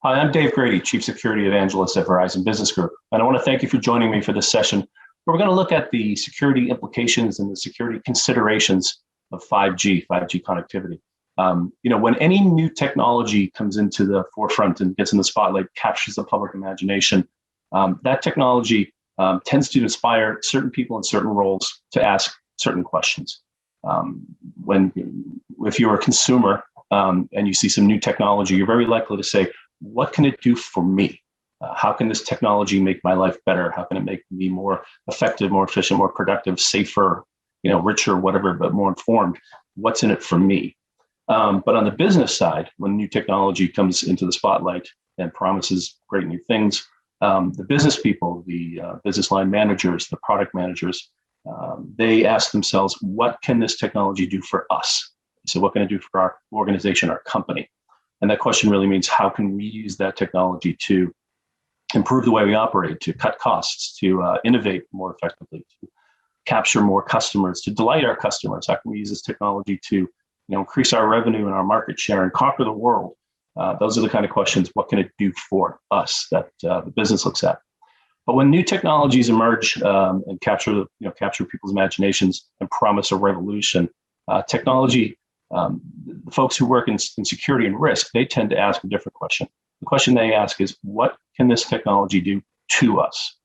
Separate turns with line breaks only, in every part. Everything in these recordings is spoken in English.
Hi, I'm Dave Grady, Chief Security Evangelist at Verizon Business Group. And I want to thank you for joining me for this session where we're going to look at the security implications and the security considerations of 5G connectivity. When any new technology comes into the forefront and gets in the spotlight, captures the public imagination, that technology tends to inspire certain people in certain roles to ask certain questions. If you're a consumer and you see some new technology, you're very likely to say, what can it do for me? How can this technology make my life better? How can it make me more effective, more efficient, more productive, safer, richer, whatever, but more informed? What's in it for me? But on the business side, when new technology comes into the spotlight and promises great new things, the business people, the business line managers, the product managers, they ask themselves, what can this technology do for us? So what can it do for our organization, our company? And that question really means, how can we use that technology to improve the way we operate, to cut costs, to innovate more effectively, to capture more customers, to delight our customers? How can we use this technology to increase our revenue and our market share and conquer the world? Those are the kind of questions, what can it do for us, that the business looks at. But when new technologies emerge and capture people's imaginations and promise a revolution, technology, the folks who work in security and risk, they tend to ask a different question. The question they ask is, what can this technology do to us?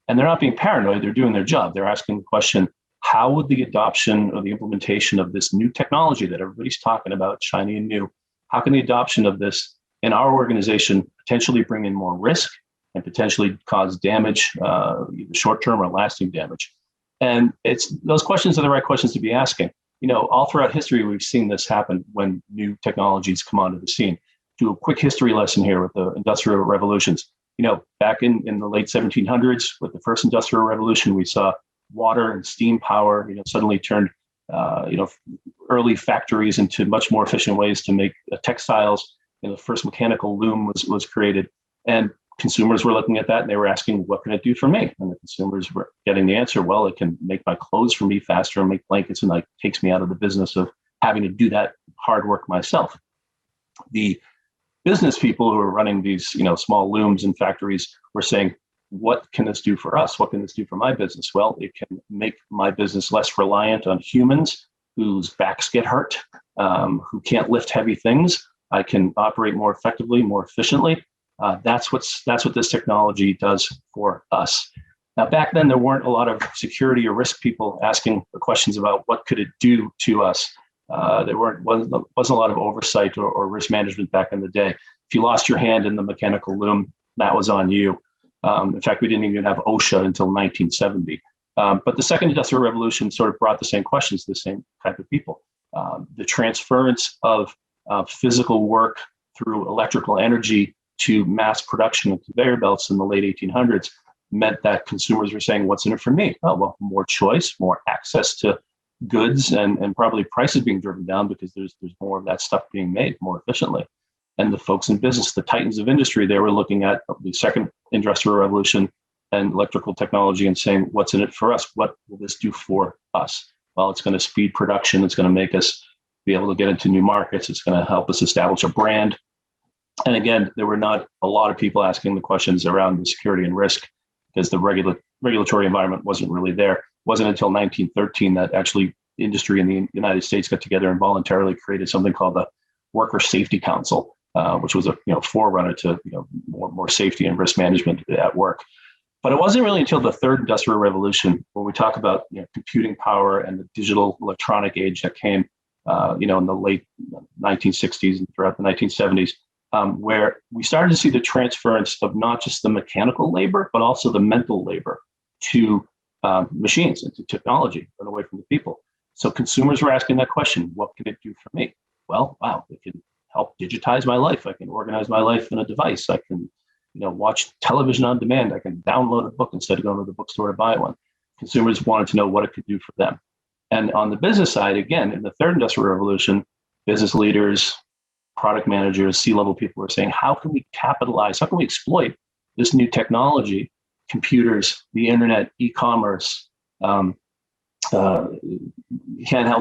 And they're not being paranoid, they're doing their job. They're asking the question, how would the adoption or the implementation of this new technology that everybody's talking about, shiny and new, how can the adoption of this in our organization potentially bring in more risk and potentially cause damage, either short-term or lasting damage? And those questions are the right questions to be asking. All throughout history, we've seen this happen when new technologies come onto the scene. Do a quick history lesson here with the industrial revolutions. Back in the late 1700s, with the first industrial revolution, we saw water and steam power, suddenly turned, early factories into much more efficient ways to make textiles. The first mechanical loom was created, and consumers were looking at that and they were asking, what can it do for me? And the consumers were getting the answer, well, it can make my clothes for me faster and make blankets, and takes me out of the business of having to do that hard work myself. The business people who are running these, small looms and factories were saying, what can this do for us? What can this do for my business? Well, it can make my business less reliant on humans whose backs get hurt, who can't lift heavy things. I can operate more effectively, more efficiently. That's what this technology does for us. Now, back then, there weren't a lot of security or risk people asking the questions about what could it do to us. There wasn't a lot of oversight or risk management back in the day. If you lost your hand in the mechanical loom, that was on you. In fact, we didn't even have OSHA until 1970. But the second industrial revolution sort of brought the same questions to the same type of people. The transference of physical work through electrical energy to mass production of conveyor belts in the late 1800s meant that consumers were saying, what's in it for me? Oh, well, more choice, more access to goods, and probably prices being driven down because there's more of that stuff being made more efficiently. And the folks in business, the titans of industry, they were looking at the second industrial revolution and electrical technology and saying, what's in it for us? What will this do for us? Well, it's going to speed production. It's going to make us be able to get into new markets. It's going to help us establish a brand. And again, there were not a lot of people asking the questions around the security and risk because the regulatory environment wasn't really there. It wasn't until 1913 that actually industry in the United States got together and voluntarily created something called the Worker Safety Council, which was a forerunner to more safety and risk management at work. But it wasn't really until the third industrial revolution, when we talk about computing power and the digital electronic age that came in the late 1960s and throughout the 1970s, where we started to see the transference of not just the mechanical labor, but also the mental labor to machines and to technology and away from the people. So consumers were asking that question, what can it do for me? Well, wow, it can help digitize my life. I can organize my life in a device. I can watch television on demand. I can download a book instead of going to the bookstore to buy one. Consumers wanted to know what it could do for them. And on the business side, again, in the third industrial revolution, business leaders, product managers, C-level people were saying, how can we capitalize? How can we exploit this new technology, computers, the internet, e-commerce, handheld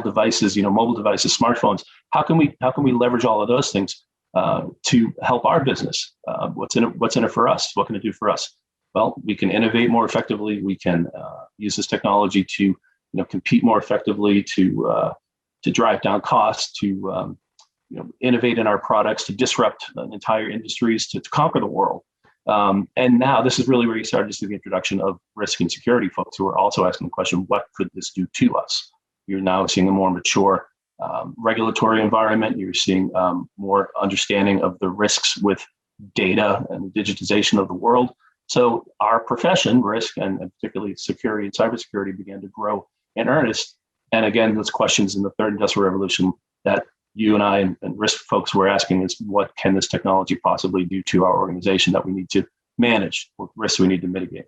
devices, mobile devices, smartphones? How can we leverage all of those things to help our business. What's in it for us? What can it do for us? Well, we can innovate more effectively. We can use this technology to compete more effectively, to drive down costs, to innovate in our products, to disrupt entire industries, to conquer the world. And now this is really where you started to see the introduction of risk and security folks who are also asking the question, what could this do to us? You're now seeing a more mature regulatory environment. You're seeing more understanding of the risks with data and digitization of the world. So our profession, risk and particularly security and cybersecurity, began to grow in earnest. And again, those questions in the third industrial revolution that you and I and risk folks were asking is, what can this technology possibly do to our organization that we need to manage, what risks we need to mitigate?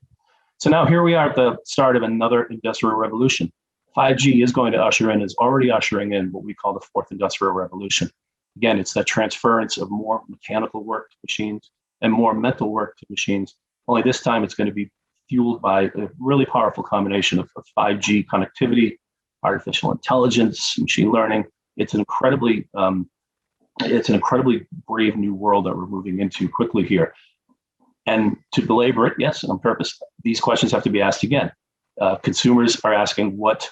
So now here we are at the start of another industrial revolution. 5G is going to is already ushering in what we call the fourth industrial revolution. Again, it's that transference of more mechanical work to machines and more mental work to machines. Only this time it's going to be fueled by a really powerful combination of 5G connectivity, artificial intelligence, machine learning. It's an incredibly brave new world that we're moving into quickly here. And to belabor it, yes, on purpose, these questions have to be asked again. Consumers are asking, what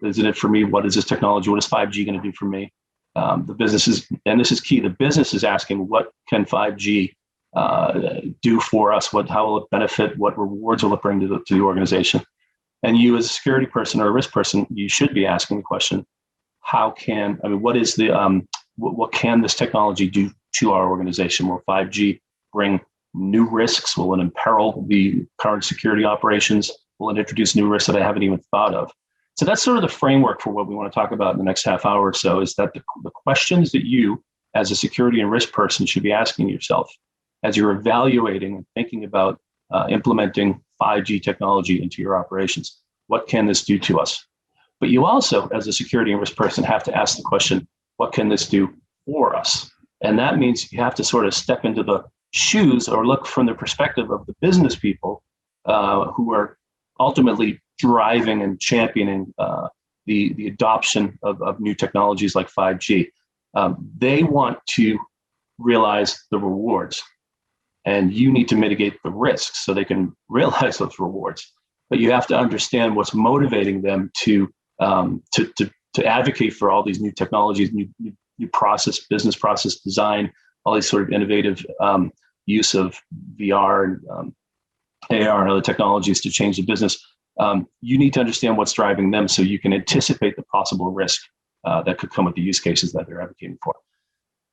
is in it for me? What is this technology? What is 5G going to do for me? The businesses, and this is key, the business is asking, what can 5G do for us? How will it benefit? What rewards will it bring to the organization? And you, as a security person or a risk person, you should be asking the question, what can this technology do to our organization? Will 5G bring new risks? Will it imperil the current security operations? Will it introduce new risks that I haven't even thought of? So that's sort of the framework for what we want to talk about in the next half hour or so, is that the questions that you, as a security and risk person, should be asking yourself as you're evaluating and thinking about implementing 5G technology into your operations. What can this do to us? But you also, as a security and risk person, have to ask the question, what can this do for us? And that means you have to sort of step into the shoes or look from the perspective of the business people who are ultimately driving and championing the adoption of new technologies like 5G. They want to realize the rewards, and you need to mitigate the risks so they can realize those rewards. But you have to understand what's motivating them to advocate for all these new technologies, new business process design, all these sort of innovative use of VR and AR and other technologies to change the business. You need to understand what's driving them so you can anticipate the possible risk that could come with the use cases that they're advocating for.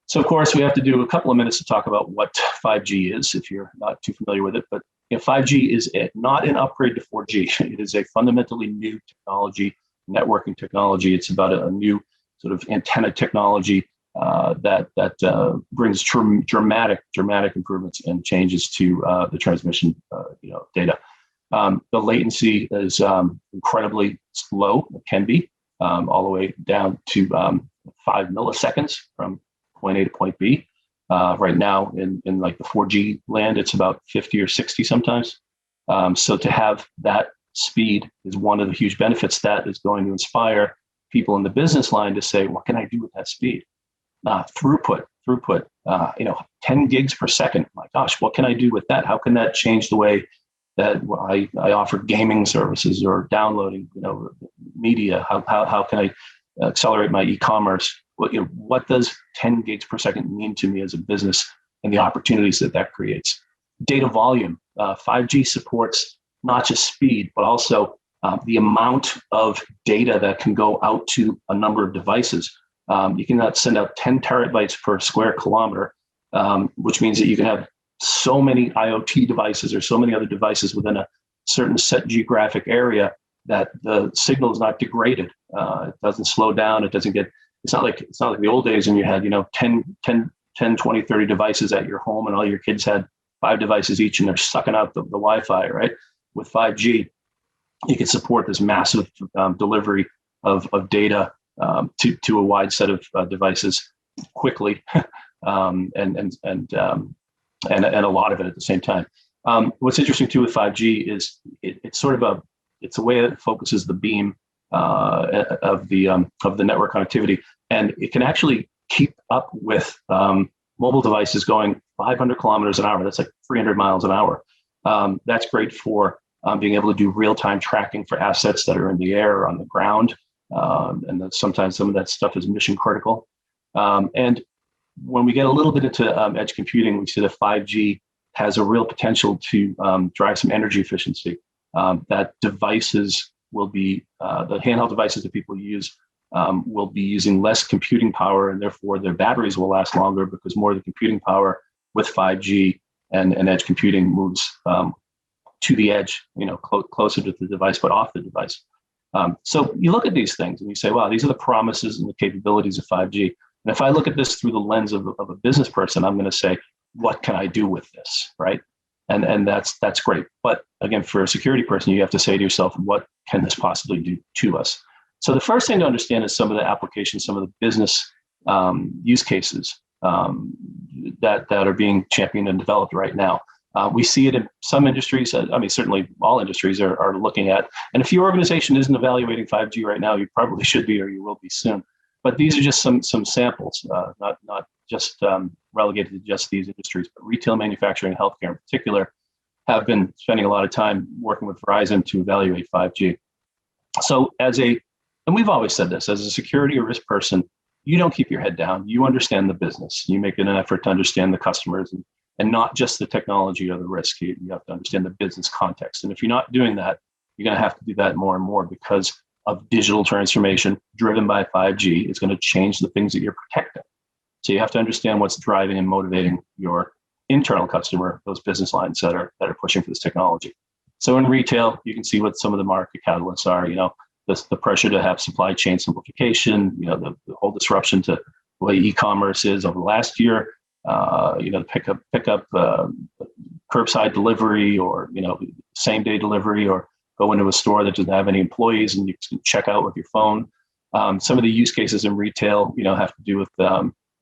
So, of course, we have to do a couple of minutes to talk about what 5G is, if you're not too familiar with it. But 5G is not an upgrade to 4G. It is a fundamentally new technology, networking technology. It's about a new sort of antenna technology that brings dramatic improvements and changes to the transmission data. The latency is incredibly low. It can be all the way down to 5 milliseconds from point A to point B. Right now in like the 4G land, it's about 50 or 60 sometimes. So to have that speed is one of the huge benefits that is going to inspire people in the business line to say, what can I do with that speed? Throughput, 10 gigs per second. My gosh, what can I do with that? How can that change the way that I offer gaming services or downloading, media? How can I accelerate my e-commerce? What does 10 gigs per second mean to me as a business and the opportunities that creates? Data volume. 5G supports not just speed, but also the amount of data that can go out to a number of devices. You can send out 10 terabytes per square kilometer, which means that you can have so many IoT devices or so many other devices within a certain set geographic area that the signal is not degraded. It doesn't slow down. It's not like the old days when you had 10, 20, 30 devices at your home and all your kids had 5 devices each and they're sucking out the Wi-Fi, right? With 5G, you can support this massive delivery of data to a wide set of devices quickly, and a lot of it at the same time. What's interesting too with 5G is it's a way that it focuses the beam of the network connectivity, and it can actually keep up with mobile devices going 500 kilometers an hour. That's like 300 miles an hour. That's great for being able to do real-time tracking for assets that are in the air or on the ground. And then sometimes some of that stuff is mission critical. And when we get a little bit into edge computing, we see that 5G has a real potential to drive some energy efficiency. That devices will be, the handheld devices that people use will be using less computing power, and therefore their batteries will last longer because more of the computing power with 5G and edge computing moves to the edge, closer to the device, but off the device. So you look at these things and you say, wow, these are the promises and the capabilities of 5G. And if I look at this through the lens of a business person, I'm going to say, what can I do with this, right? And that's great. But again, for a security person, you have to say to yourself, what can this possibly do to us? So the first thing to understand is some of the applications, some of the business use cases that are being championed and developed right now. We see it in some industries. Certainly all industries are looking at. And if your organization isn't evaluating 5G right now, you probably should be, or you will be soon. But these are just some samples, not just relegated to just these industries, but retail, manufacturing, healthcare in particular have been spending a lot of time working with Verizon to evaluate 5G. So and we've always said this, as a security or risk person, you don't keep your head down. You understand the business. You make an effort to understand the customers and not just the technology or the risk. You have to understand the business context. And if you're not doing that, you're going to have to do that more and more because of digital transformation driven by 5G. It's going to change the things that you're protecting. So you have to understand what's driving and motivating your internal customer, those business lines that are pushing for this technology. So in retail, you can see what some of the market catalysts are. The pressure to have supply chain simplification. The whole disruption to the way e-commerce is over the last year. Pickup, curbside delivery, or same day delivery, or go into a store that doesn't have any employees and you can check out with your phone. Some of the use cases in retail, have to do with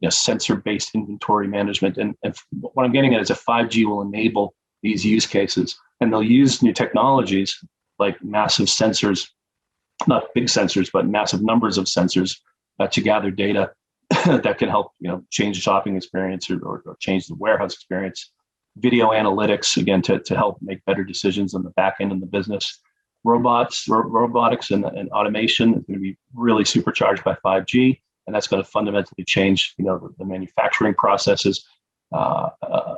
sensor-based inventory management. And what I'm getting at is that 5G will enable these use cases, and they'll use new technologies like massive sensors, not big sensors, but massive numbers of sensors to gather data that can help change the shopping experience or change the warehouse experience. Video analytics, again, to help make better decisions on the back end of the business. Robotics and automation is going to be really supercharged by 5G, and that's going to fundamentally change the manufacturing processes.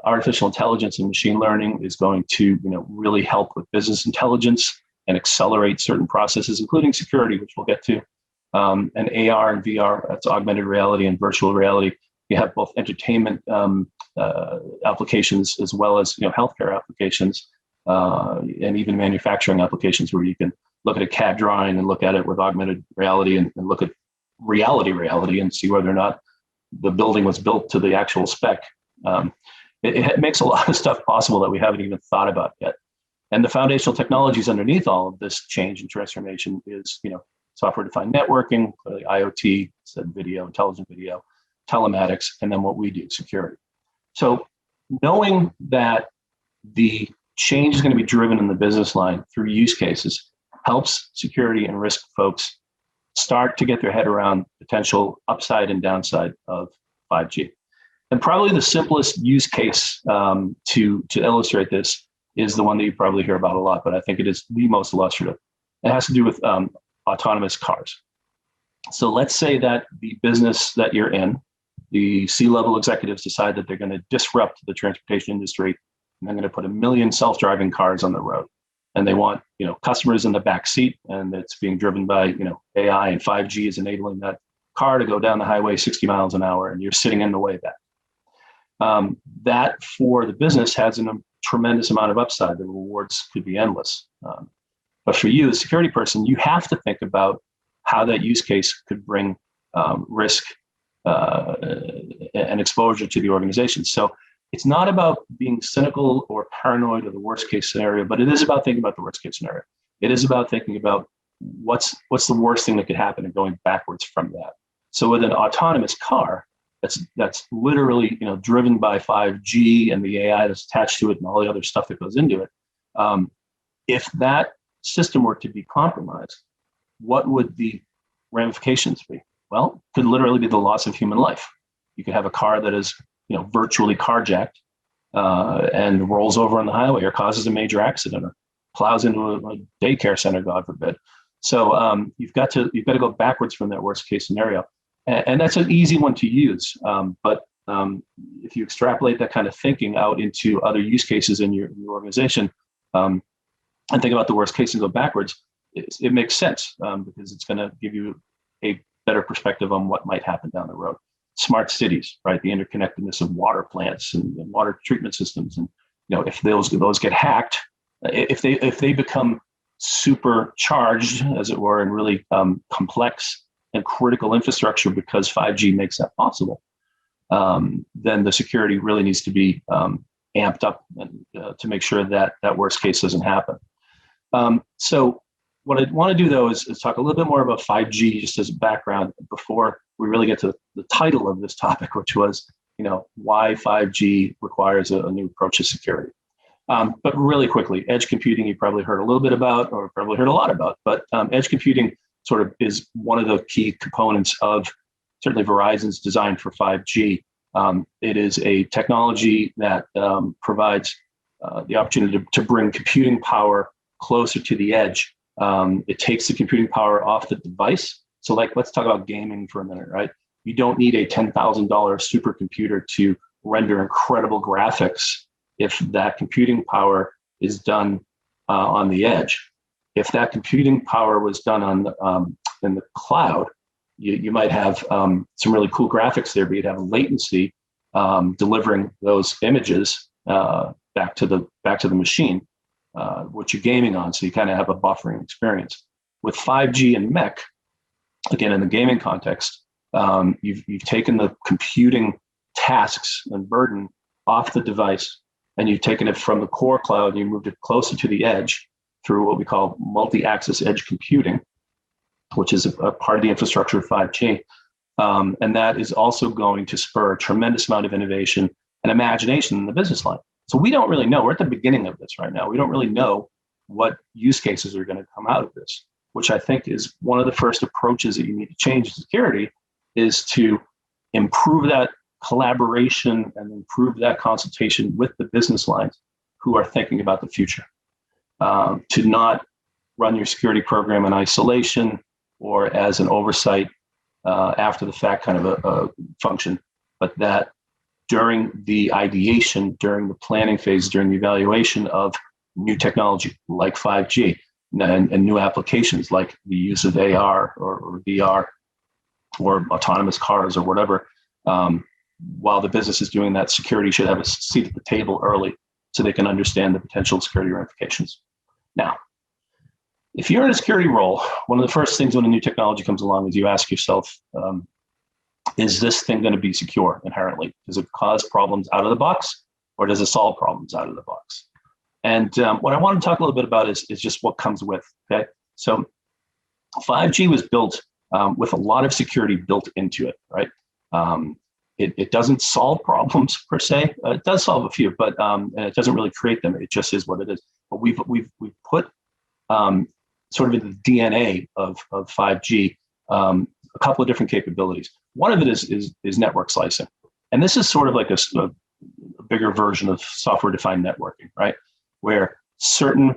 Artificial intelligence and machine learning is going to really help with business intelligence and accelerate certain processes, including security, which we'll get to. And AR and VR, that's augmented reality and virtual reality. You have both entertainment applications as well as healthcare applications and even manufacturing applications where you can look at a CAD drawing and look at it with augmented reality and look at reality and see whether or not the building was built to the actual spec. It makes a lot of stuff possible that we haven't even thought about yet. And the foundational technologies underneath all of this change and transformation is, software-defined networking, clearly IoT, video, intelligent video, telematics, and then what we do, security. So knowing that the change is going to be driven in the business line through use cases helps security and risk folks start to get their head around potential upside and downside of 5G. And probably the simplest use case to illustrate this is the one that you probably hear about a lot, but I think it is the most illustrative. It has to do with autonomous cars. So let's say that the business that you're in, the C-level executives decide that they're going to disrupt the transportation industry, and they're going to put 1 million self-driving cars on the road. And they want, customers in the back seat, and it's being driven by, AI, and 5G is enabling that car to go down the highway 60 miles an hour, and you're sitting in the way back. That for the business has a tremendous amount of upside. The rewards could be endless. But for you, the security person, you have to think about how that use case could bring risk and exposure to the organization. So it's not about being cynical or paranoid of the worst case scenario, but it is about thinking about the worst case scenario. It is about thinking about what's the worst thing that could happen and going backwards from that. So with an autonomous car, that's literally driven by 5G and the AI that's attached to it and all the other stuff that goes into it. If that system were to be compromised, what would the ramifications be? Well, it could literally be the loss of human life. You could have a car that is virtually carjacked and rolls over on the highway or causes a major accident or plows into a daycare center, God forbid. So you've got to go backwards from that worst case scenario, and that's an easy one to use. But if you extrapolate that kind of thinking out into other use cases in your organization, and think about the worst case and go backwards, it makes sense because it's going to give you a better perspective on what might happen down the road. Smart cities, right? The interconnectedness of water plants and water treatment systems, and if those get hacked, if they become supercharged, as it were, and really complex and critical infrastructure because 5G makes that possible, then the security really needs to be amped up and, to make sure that worst case doesn't happen. So what I want to do, though, is talk a little bit more about 5G just as a background before we really get to the title of this topic, which was, why 5G requires a new approach to security. But really quickly, edge computing, you probably heard a little bit about, or probably heard a lot about, but edge computing sort of is one of the key components of certainly Verizon's design for 5G. It is a technology that provides the opportunity to bring computing power closer to the edge. It takes the computing power off the device. So let's talk about gaming for a minute, right? You don't need a $10,000 supercomputer to render incredible graphics if that computing power is done on the edge. If that computing power was done in the cloud, you might have some really cool graphics there, but you'd have latency delivering those images back to the machine, which you're gaming on. So you kind of have a buffering experience. With 5G and MEC, again in the gaming context, you've taken the computing tasks and burden off the device, and you've taken it from the core cloud and you moved it closer to the edge through what we call multi-access edge computing, which is a part of the infrastructure of 5G. And that is also going to spur a tremendous amount of innovation and imagination in the business line. So we don't really know. We're at the beginning of this right now. We don't really know what use cases are going to come out of this, which I think is one of the first approaches that you need to change in security, is to improve that collaboration and improve that consultation with the business lines who are thinking about the future. To not run your security program in isolation or as an oversight after the fact kind of a function, but that during the ideation, during the planning phase, during the evaluation of new technology like 5G and new applications like the use of AR or VR or autonomous cars or whatever, while the business is doing that, security should have a seat at the table early so they can understand the potential security ramifications. Now, if you're in a security role, one of the first things when a new technology comes along is you ask yourself, is this thing going to be secure inherently? Does it cause problems out of the box, or does it solve problems out of the box? And what I want to talk a little bit about is just what comes with, okay? So 5G was built with a lot of security built into it, right? It doesn't solve problems per se. It does solve a few, but and it doesn't really create them. It just is what it is. But we've put sort of in the DNA of 5G a couple of different capabilities. One of it is network slicing, and this is sort of like a bigger version of software-defined networking, right? Where certain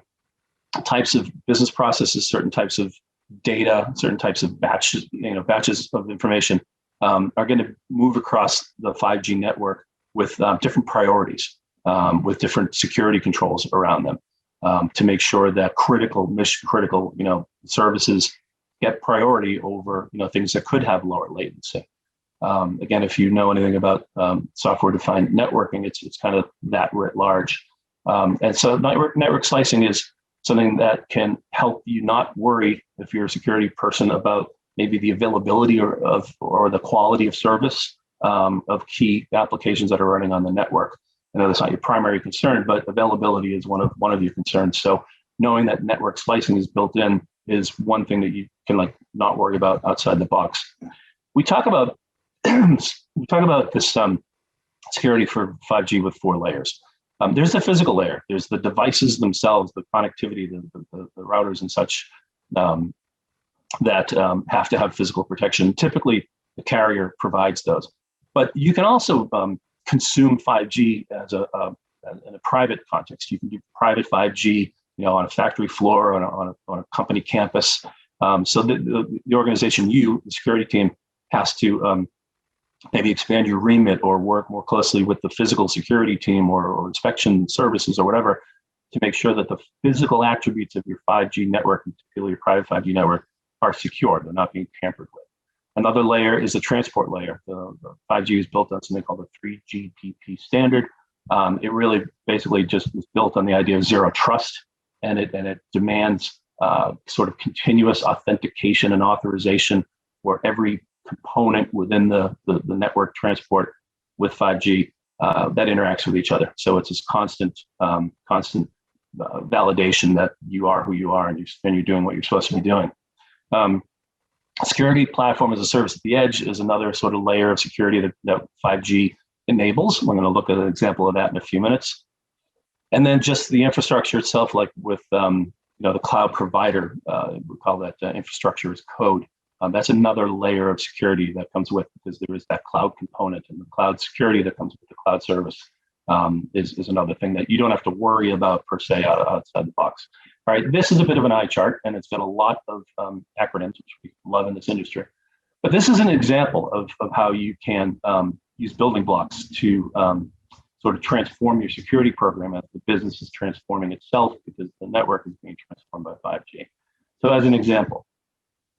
types of business processes, certain types of data, certain types of batches of information are going to move across the 5G network with different priorities, with different security controls around them, to make sure that mission critical, services get priority over, things that could have lower latency. Again, if you know anything about software-defined networking, it's kind of that writ large. And so network slicing is something that can help you not worry, if you're a security person, about maybe the availability or the quality of service of key applications that are running on the network. I know that's not your primary concern, but availability is one of your concerns. So knowing that network slicing is built in is one thing that you can not worry about outside the box. We talk about this security for 5G with 4 layers. There's the physical layer. There's the devices themselves, the connectivity, the routers and such that have to have physical protection. Typically, the carrier provides those. But you can also consume 5G as in a private context. You can do private 5G, on a factory floor, on a company campus. So the organization, the security team, has to maybe expand your remit or work more closely with the physical security team or inspection services or whatever to make sure that the physical attributes of your 5G network, particularly your private 5G network, are secure. They're not being tampered with. Another layer is the transport layer. The 5G is built on something called the 3GPP standard. It really basically just is built on the idea of zero trust, and it demands sort of continuous authentication and authorization for every component within the network transport with 5G that interacts with each other. So it's this constant validation that you are who you are and you're doing what you're supposed to be doing. Security platform as a service at the edge is another sort of layer of security that 5G enables. We're going to look at an example of that in a few minutes. And then just the infrastructure itself, like with the cloud provider, we call that infrastructure as code. That's another layer of security that comes with, because there is that cloud component, and the cloud security that comes with the cloud service is another thing that you don't have to worry about per se outside the box. All right, this is a bit of an eye chart, and it's got a lot of acronyms, which we love in this industry. But this is an example of how you can use building blocks to sort of transform your security program as the business is transforming itself, because the network is being transformed by 5G. So as an example,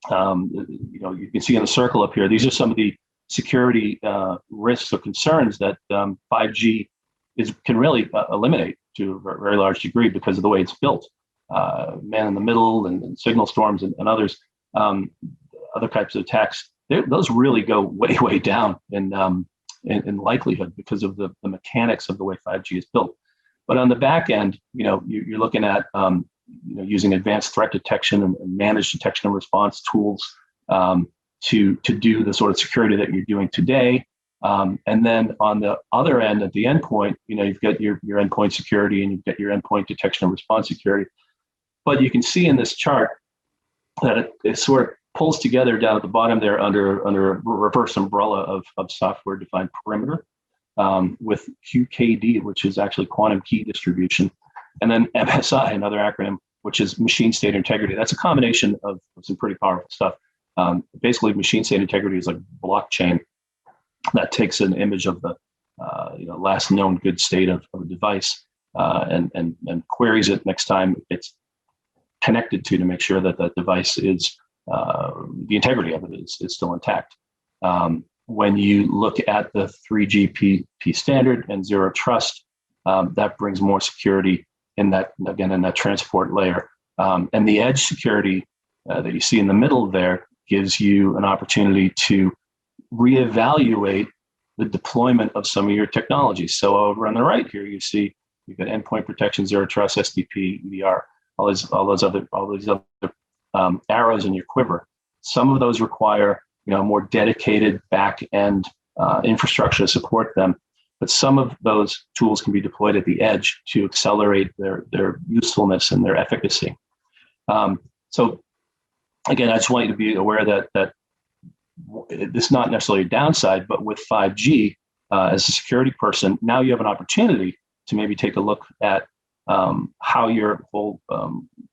you can see in the circle up here, these are some of the security risks or concerns that 5G can really eliminate to a very large degree because of the way it's built. Man in the middle and signal storms and others, other types of attacks, those really go way, way down in likelihood because of the mechanics of the way 5G is built. But on the back end, you're looking at using advanced threat detection and managed detection and response tools to do the sort of security that you're doing today. And then on the other end, at the endpoint, you've got your endpoint security and you've got your endpoint detection and response security. But you can see in this chart that it sort of pulls together down at the bottom there under a reverse umbrella of software-defined perimeter with QKD, which is actually quantum key distribution, and then MSI, another acronym, which is machine state integrity. That's a combination of some pretty powerful stuff. Basically, machine state integrity is like blockchain that takes an image of the last known good state of a device and queries it next time it's connected to make sure that that device is the integrity of it is still intact. When you look at the 3GPP standard and zero trust, that brings more security in that transport layer. And the edge security that you see in the middle there gives you an opportunity to reevaluate the deployment of some of your technologies. So over on the right here, you see you've got endpoint protection, zero trust, SDP, EDR, all these other arrows in your quiver. Some of those require more dedicated back end infrastructure to support them, but some of those tools can be deployed at the edge to accelerate their usefulness and their efficacy. So again, I just want you to be aware that it's not necessarily a downside, but with 5G, as a security person, now you have an opportunity to maybe take a look at how your whole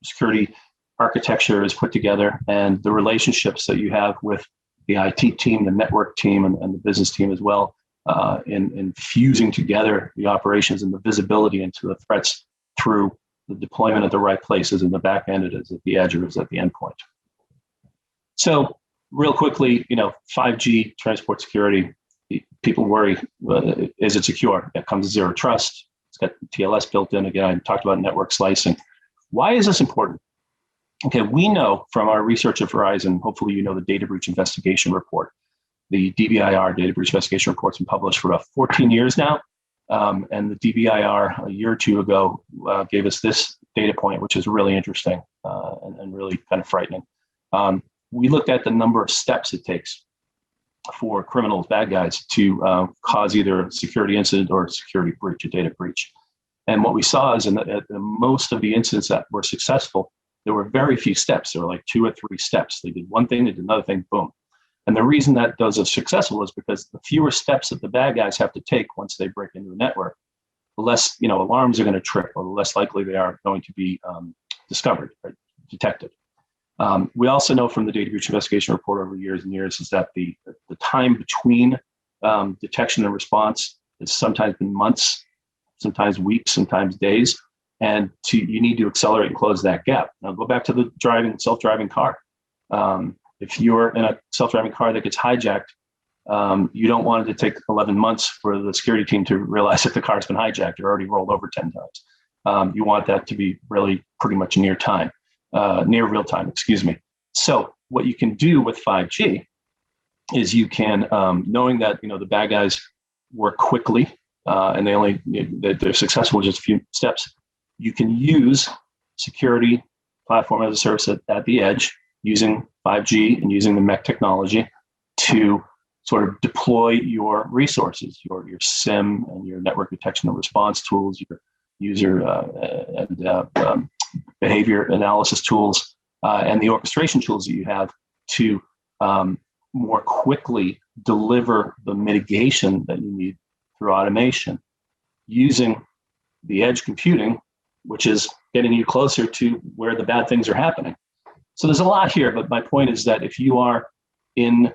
security architecture is put together and the relationships that you have with the IT team, the network team, and the business team as well, in fusing together the operations and the visibility into the threats through the deployment at the right places in the back end, it is at the edge or is at the endpoint. So real quickly, 5G transport security, people worry, is it secure? It comes with zero trust. It's got TLS built in. Again, I talked about network slicing. Why is this important? Okay, we know from our research at Verizon, hopefully the data breach investigation report. The DBIR, data breach investigation report, has been published for about 14 years now. And the DBIR a year or two ago gave us this data point, which is really interesting and really kind of frightening. We looked at the number of steps it takes for criminals, bad guys, to cause either a security incident or a security breach, a data breach. And what we saw is in most of the incidents that were successful, there were very few steps. There were like 2 or 3 steps. They did one thing, they did another thing, boom. And the reason that those are successful is because the fewer steps that the bad guys have to take once they break into the network, the less alarms are going to trip, or the less likely they are going to be discovered, right, detected. We also know from the data breach investigation report over years and years is that the time between detection and response has sometimes been months, sometimes weeks, sometimes days, and you need to accelerate and close that gap. Now go back to the self-driving car. If you're in a self-driving car that gets hijacked, you don't want it to take 11 months for the security team to realize that the car's been hijacked or already rolled over 10 times. You want that to be really pretty much near real time, excuse me. So what you can do with 5G is you can, knowing that the bad guys work quickly and they're successful with just a few steps, you can use security platform as a service at the edge using 5G and using the MEC technology to sort of deploy your resources, your SIM and your network detection and response tools, your user and behavior analysis tools, and the orchestration tools that you have to more quickly deliver the mitigation that you need through automation using the edge computing, which is getting you closer to where the bad things are happening. So there's a lot here, but my point is that if you are in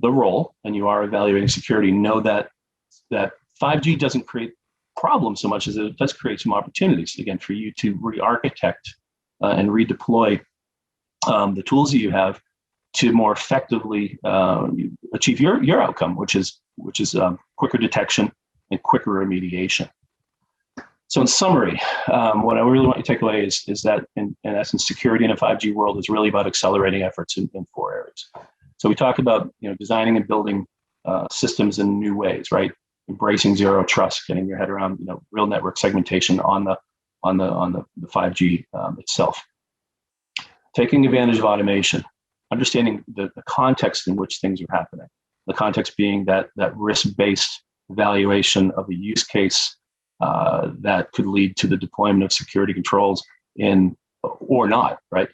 the role and you are evaluating security, know that 5G doesn't create problems so much as it does create some opportunities, again, for you to re-architect and redeploy the tools that you have to more effectively achieve your outcome, which is quicker detection and quicker remediation. So in summary, what I really want you to take away is that in essence, security in a 5G world is really about accelerating efforts in 4 areas. So we talk about designing and building systems in new ways, right? Embracing zero trust, getting your head around real network segmentation on the 5G itself. Taking advantage of automation, understanding the context in which things are happening. The context being that risk-based evaluation of a use case that could lead to the deployment of security controls or not, right?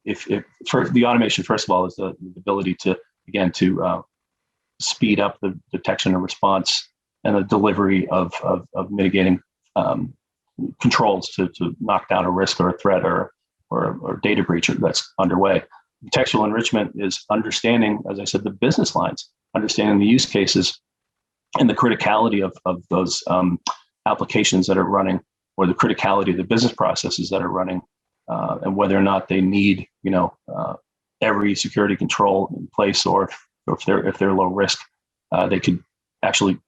If for the automation, first of all, is the ability to speed up the detection and response and the delivery of mitigating controls to knock down a risk or a threat or data breach that's underway. Contextual enrichment is understanding, as I said, the business lines, understanding the use cases and the criticality of those applications that are running, or the criticality of the business processes that are running, and whether or not they need every security control in place, or if they're low risk, they could actually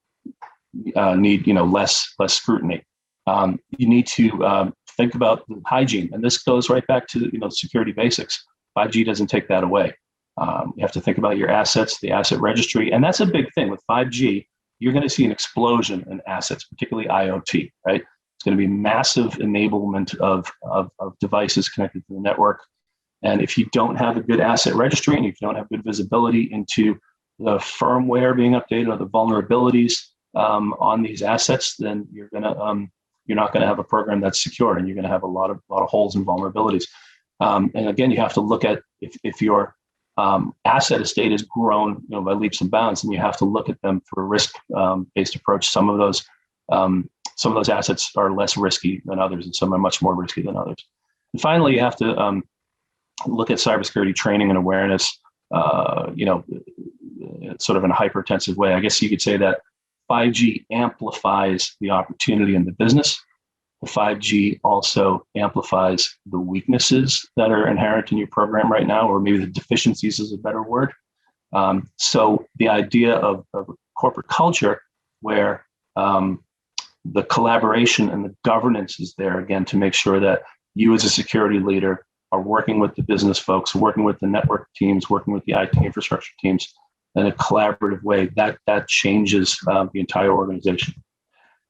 need less scrutiny. You need to think about hygiene, and this goes right back to security basics. 5G doesn't take that away. You have to think about your assets, the asset registry, and that's a big thing with 5G. You're going to see an explosion in assets, particularly IoT, right? It's going to be massive enablement of devices connected to the network. And if you don't have a good asset registry and if you don't have good visibility into the firmware being updated or the vulnerabilities on these assets, then you're not going to have a program that's secure, and you're going to have a lot of holes and vulnerabilities. And again, you have to look at if your asset estate has grown by leaps and bounds, and you have to look at them through a risk-based approach. Some of those assets are less risky than others, and some are much more risky than others. And finally, you have to look at cybersecurity training and awareness, sort of in a hyper-intensive way. I guess you could say that 5G amplifies the opportunity in the business. The 5G also amplifies the weaknesses that are inherent in your program right now, or maybe the deficiencies is a better word. So the idea of corporate culture where the collaboration and the governance is there, again, to make sure that you as a security leader are working with the business folks, working with the network teams, working with the IT infrastructure teams in a collaborative way, that changes the entire organization.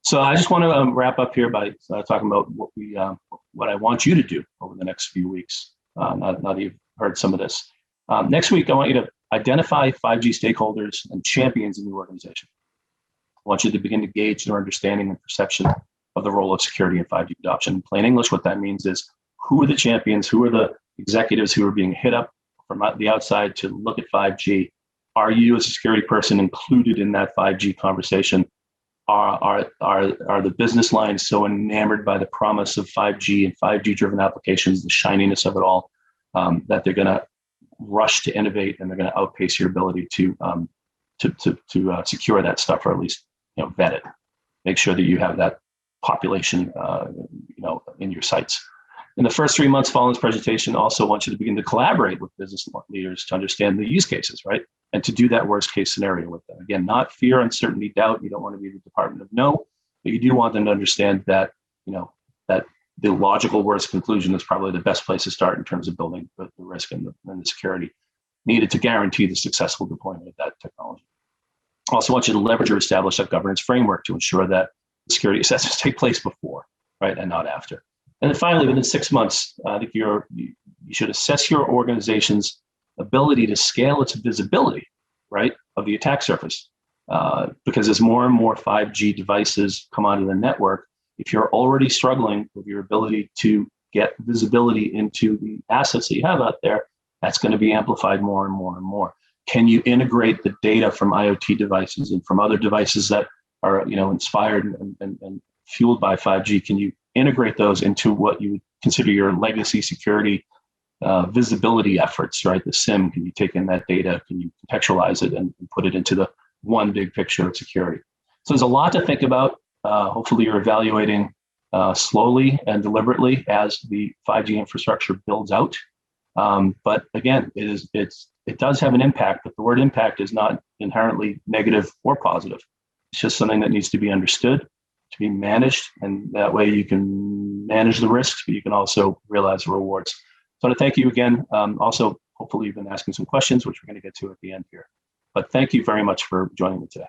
So I just want to wrap up here by talking about what I want you to do over the next few weeks. Now that you've heard some of this. Next week, I want you to identify 5G stakeholders and champions in the organization. I want you to begin to gauge their understanding and perception of the role of security in 5G adoption. In plain English, what that means is, who are the champions? Who are the executives who are being hit up from the outside to look at 5G. Are you, as a security person, included in that 5G conversation? Are the business lines so enamored by the promise of 5G and 5G-driven applications, the shininess of it all, that they're going to rush to innovate, and they're going to outpace your ability to secure that stuff, or at least vet it, make sure that you have that population in your sights. In the first 3 months following this presentation, also want you to begin to collaborate with business leaders to understand the use cases, right? And to do that worst case scenario with them. Again, not fear, uncertainty, doubt. You don't want to be the department of no, but you do want them to understand that, that the logical worst conclusion is probably the best place to start in terms of building the risk and the security needed to guarantee the successful deployment of that technology. I also want you to leverage or establish a governance framework to ensure that security assessments take place before, right, and not after. And then finally, within 6 months, I think you should assess your organization's ability to scale its visibility, right, of the attack surface. Because as more and more 5G devices come onto the network, if you're already struggling with your ability to get visibility into the assets that you have out there, that's going to be amplified more and more and more. Can you integrate the data from IoT devices and from other devices that are inspired and fueled by 5G? Can you integrate those into what you would consider your legacy security visibility efforts, right? The SIM, can you take in that data? Can you contextualize it and put it into the one big picture of security? So there's a lot to think about. Hopefully you're evaluating slowly and deliberately as the 5G infrastructure builds out. But again, it does have an impact, but the word impact is not inherently negative or positive. It's just something that needs to be understood, to be managed, and that way you can manage the risks, but you can also realize the rewards. So I want to thank you again. Also, hopefully you've been asking some questions, which we're going to get to at the end here. But thank you very much for joining me today.